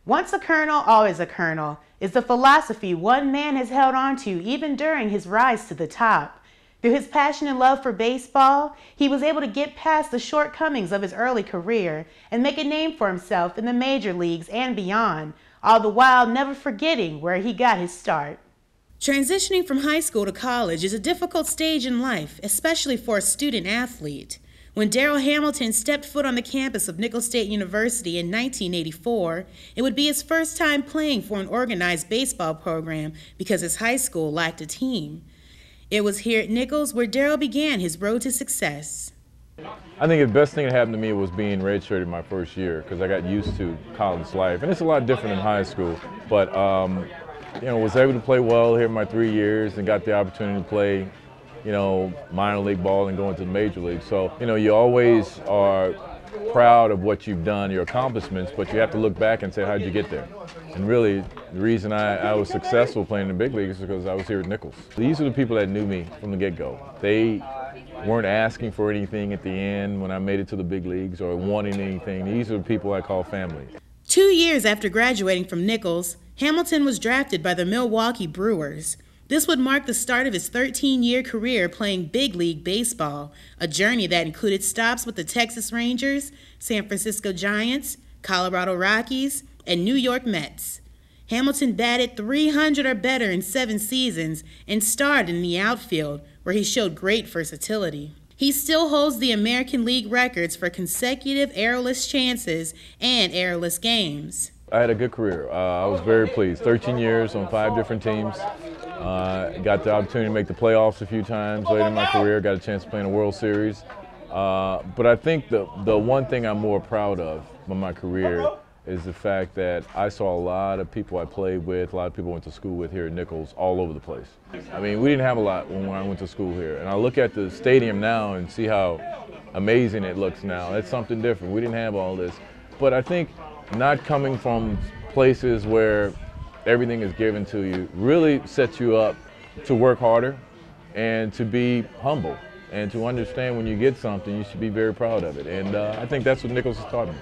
Once a colonel, always a colonel is the philosophy one man has held on to even during his rise to the top. Through his passion and love for baseball, he was able to get past the shortcomings of his early career and make a name for himself in the major leagues and beyond, all the while never forgetting where he got his start. Transitioning from high school to college is a difficult stage in life, especially for a student athlete. When Darryl Hamilton stepped foot on the campus of Nicholls State University in 1984, it would be his first time playing for an organized baseball program because his high school lacked a team. It was here at Nicholls where Darryl began his road to success. I think the best thing that happened to me was being redshirted my first year because I got used to college life. And it's a lot different than high school, but was able to play well here my 3 years and got the opportunity to play minor league ball and go into the major league. So, you always are proud of what you've done, your accomplishments, but you have to look back and say, how'd you get there? And really, the reason I was successful playing in the big leagues is because I was here at Nicholls. These are the people that knew me from the get-go. They weren't asking for anything at the end when I made it to the big leagues or wanting anything. These are the people I call family. 2 years after graduating from Nicholls, Hamilton was drafted by the Milwaukee Brewers. This would mark the start of his 13-year career playing big league baseball, a journey that included stops with the Texas Rangers, San Francisco Giants, Colorado Rockies, and New York Mets. Hamilton batted .300 or better in 7 seasons and starred in the outfield, where he showed great versatility. He still holds the American League records for consecutive errorless chances and errorless games. I had a good career. I was very pleased. 13 years on 5 different teams. Got the opportunity to make the playoffs a few times later in my career. Got a chance to play in a World Series. But I think the one thing I'm more proud of in my career is the fact that I saw a lot of people I played with, a lot of people I went to school with here at Nicholls all over the place. I mean, we didn't have a lot when I went to school here. And I look at the stadium now and see how amazing it looks now. That's something different. We didn't have all this. But I think not coming from places where everything is given to you really sets you up to work harder and to be humble and to understand when you get something, you should be very proud of it. And I think that's what Nicholls has taught me.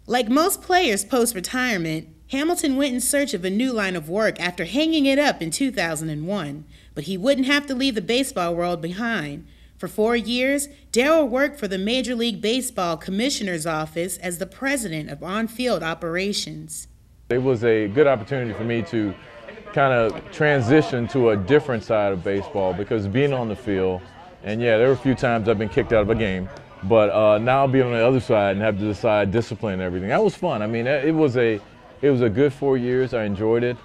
Like most players post-retirement, Hamilton went in search of a new line of work after hanging it up in 2001. But he wouldn't have to leave the baseball world behind. For 4 years, Darryl worked for the Major League Baseball Commissioner's Office as the president of on-field operations. It was a good opportunity for me to kind of transition to a different side of baseball because being on the field, and yeah, there were a few times I've been kicked out of a game, but now being on the other side and have to decide discipline and everything, that was fun. I mean, it was a good 4 years. I enjoyed it.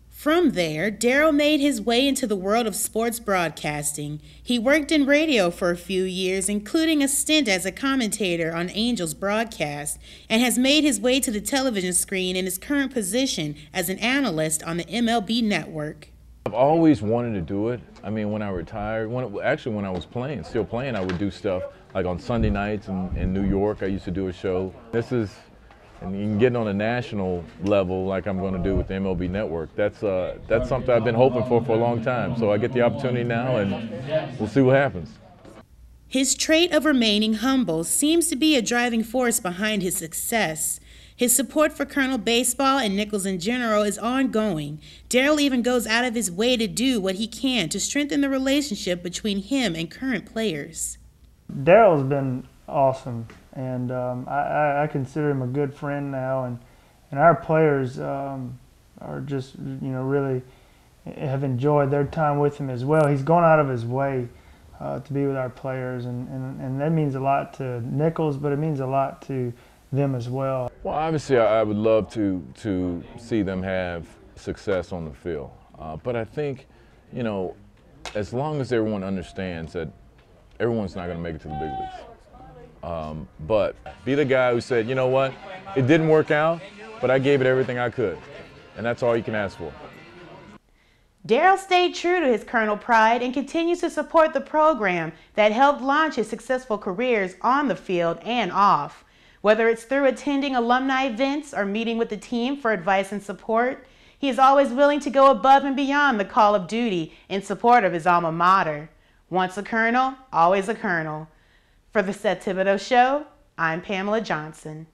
From there, Darryl made his way into the world of sports broadcasting. He worked in radio for a few years, including a stint as a commentator on Angels broadcast, and has made his way to the television screen in his current position as an analyst on the MLB network. I've always wanted to do it. I mean, when I retired, when I was still playing, I would do stuff like on Sunday nights in New York. I used to do a show. And getting on a national level like I'm going to do with the MLB Network, that's something I've been hoping for a long time. So I get the opportunity now, and we'll see what happens. His trait of remaining humble seems to be a driving force behind his success. His support for Colonel Baseball and Nicholls in general is ongoing. Darryl even goes out of his way to do what he can to strengthen the relationship between him and current players. Darryl's been awesome. And I consider him a good friend now, and our players are just really have enjoyed their time with him as well. He's gone out of his way to be with our players, and that means a lot to Nicholls, but it means a lot to them as well. Well, obviously, I would love to see them have success on the field, but I think as long as everyone understands that everyone's not going to make it to the big leagues. But be the guy who said, you know what, it didn't work out, but I gave it everything I could. And that's all you can ask for. Darryl stayed true to his Colonel pride and continues to support the program that helped launch his successful careers on the field and off. Whether it's through attending alumni events or meeting with the team for advice and support, he is always willing to go above and beyond the call of duty in support of his alma mater. Once a Colonel, always a Colonel. For the Seth Thibodeau Show, I'm Pamela Johnson.